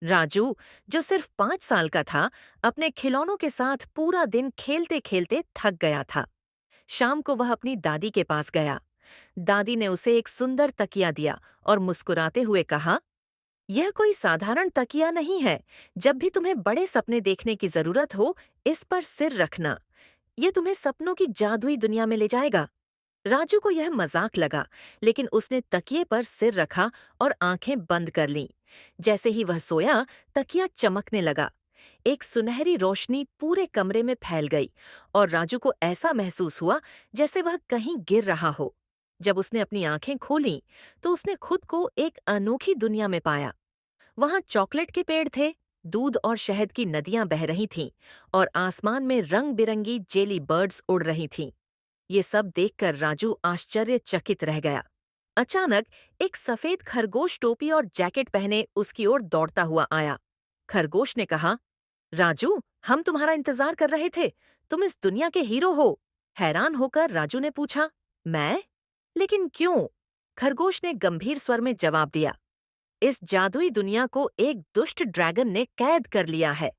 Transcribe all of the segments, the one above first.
राजू, जो सिर्फ 5 साल का था, अपने खिलौनों के साथ पूरा दिन खेलते खेलते थक गया था। शाम को वह अपनी दादी के पास गया। दादी ने उसे एक सुंदर तकिया दिया और मुस्कुराते हुए कहा, यह कोई साधारण तकिया नहीं है। जब भी तुम्हें बड़े सपने देखने की जरूरत हो, इस पर सिर रखना। ये तुम्हें सपनों की जादुई दुनिया में ले जाएगा। राजू को यह मजाक लगा, लेकिन उसने तकिए पर सिर रखा और आंखें बंद कर लीं। जैसे ही वह सोया, तकिया चमकने लगा। एक सुनहरी रोशनी पूरे कमरे में फैल गई और राजू को ऐसा महसूस हुआ जैसे वह कहीं गिर रहा हो। जब उसने अपनी आंखें खोलीं, तो उसने खुद को एक अनोखी दुनिया में पाया। वहां चॉकलेट के पेड़ थे, दूध और शहद की नदियां बह रही थीं और आसमान में रंग बिरंगी जेली बर्ड्स उड़ रही थीं। ये सब देखकर राजू आश्चर्यचकित रह गया। अचानक एक सफेद खरगोश टोपी और जैकेट पहने उसकी ओर दौड़ता हुआ आया। खरगोश ने कहा, राजू, हम तुम्हारा इंतजार कर रहे थे। तुम इस दुनिया के हीरो हो। हैरान होकर राजू ने पूछा, मैं? लेकिन क्यों? खरगोश ने गंभीर स्वर में जवाब दिया, इस जादुई दुनिया को एक दुष्ट ड्रैगन ने कैद कर लिया है।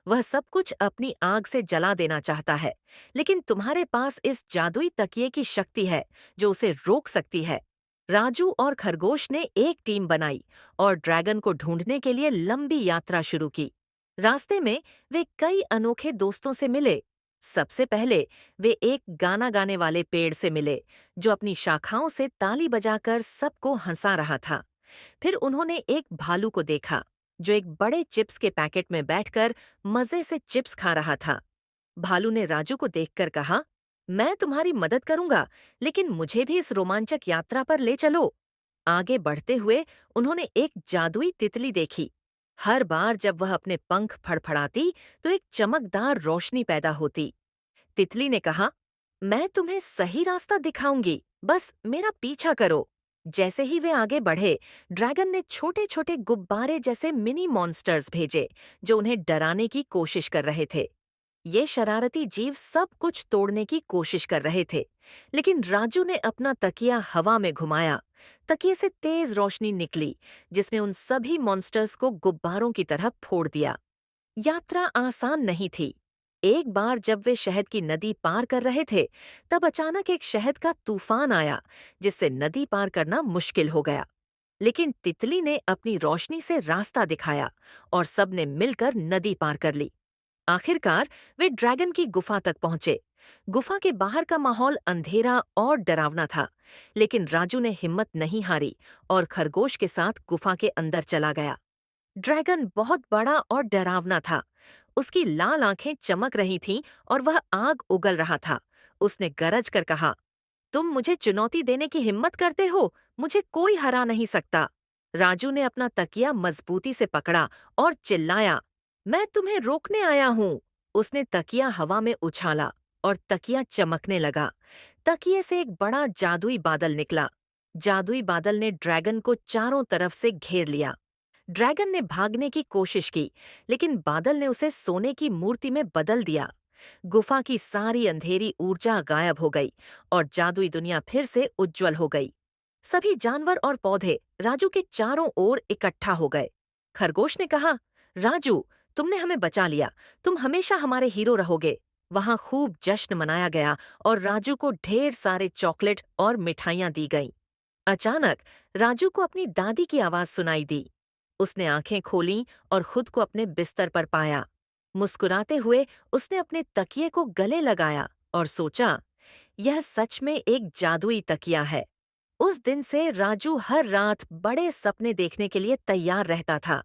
वह सब कुछ अपनी आग से जला देना चाहता है, लेकिन तुम्हारे पास इस जादुई तकिए की शक्ति है जो उसे रोक सकती है। राजू और खरगोश ने एक टीम बनाई और ड्रैगन को ढूंढने के लिए लंबी यात्रा शुरू की। रास्ते में वे कई अनोखे दोस्तों से मिले। सबसे पहले वे एक गाना गाने वाले पेड़ से मिले, जो अपनी शाखाओं से ताली बजाकर सबको हंसा रहा था। फिर उन्होंने एक भालू को देखा, जो एक बड़े चिप्स के पैकेट में बैठकर मजे से चिप्स खा रहा था। भालू ने राजू को देखकर कहा, मैं तुम्हारी मदद करूंगा, लेकिन मुझे भी इस रोमांचक यात्रा पर ले चलो। आगे बढ़ते हुए उन्होंने एक जादुई तितली देखी। हर बार जब वह अपने पंख फड़फड़ाती, तो एक चमकदार रोशनी पैदा होती। तितली ने कहा, मैं तुम्हें सही रास्ता दिखाऊंगी, बस मेरा पीछा करो। जैसे ही वे आगे बढ़े, ड्रैगन ने छोटे छोटे गुब्बारे जैसे मिनी मॉन्स्टर्स भेजे, जो उन्हें डराने की कोशिश कर रहे थे। ये शरारती जीव सब कुछ तोड़ने की कोशिश कर रहे थे, लेकिन राजू ने अपना तकिया हवा में घुमाया। तकिए से तेज रोशनी निकली, जिसने उन सभी मॉन्स्टर्स को गुब्बारों की तरह फोड़ दिया। यात्रा आसान नहीं थी। एक बार जब वे शहद की नदी पार कर रहे थे, तब अचानक एक शहद का तूफान आया, जिससे नदी पार करना मुश्किल हो गया। लेकिन तितली ने अपनी रोशनी से रास्ता दिखाया और सबने मिलकर नदी पार कर ली। आखिरकार वे ड्रैगन की गुफा तक पहुंचे। गुफा के बाहर का माहौल अंधेरा और डरावना था, लेकिन राजू ने हिम्मत नहीं हारी और खरगोश के साथ गुफा के अंदर चला गया। ड्रैगन बहुत बड़ा और डरावना था। उसकी लाल आंखें चमक रही थीं और वह आग उगल रहा था। उसने गरज कर कहा, तुम मुझे चुनौती देने की हिम्मत करते हो? मुझे कोई हरा नहीं सकता। राजू ने अपना तकिया मजबूती से पकड़ा और चिल्लाया, मैं तुम्हें रोकने आया हूँ। उसने तकिया हवा में उछाला और तकिया चमकने लगा। तकिए से एक बड़ा जादुई बादल निकला। जादुई बादल ने ड्रैगन को चारों तरफ से घेर लिया। ड्रैगन ने भागने की कोशिश की, लेकिन बादल ने उसे सोने की मूर्ति में बदल दिया। गुफा की सारी अंधेरी ऊर्जा गायब हो गई और जादुई दुनिया फिर से उज्जवल हो गई। सभी जानवर और पौधे राजू के चारों ओर इकट्ठा हो गए। खरगोश ने कहा, राजू, तुमने हमें बचा लिया। तुम हमेशा हमारे हीरो रहोगे। वहां खूब जश्न मनाया गया और राजू को ढेर सारे चॉकलेट और मिठाइयां दी गईं। अचानक राजू को अपनी दादी की आवाज सुनाई दी। उसने आंखें खोलीं और खुद को अपने बिस्तर पर पाया। मुस्कुराते हुए उसने अपने तकिए को गले लगाया और सोचा, यह सच में एक जादुई तकिया है। उस दिन से राजू हर रात बड़े सपने देखने के लिए तैयार रहता था।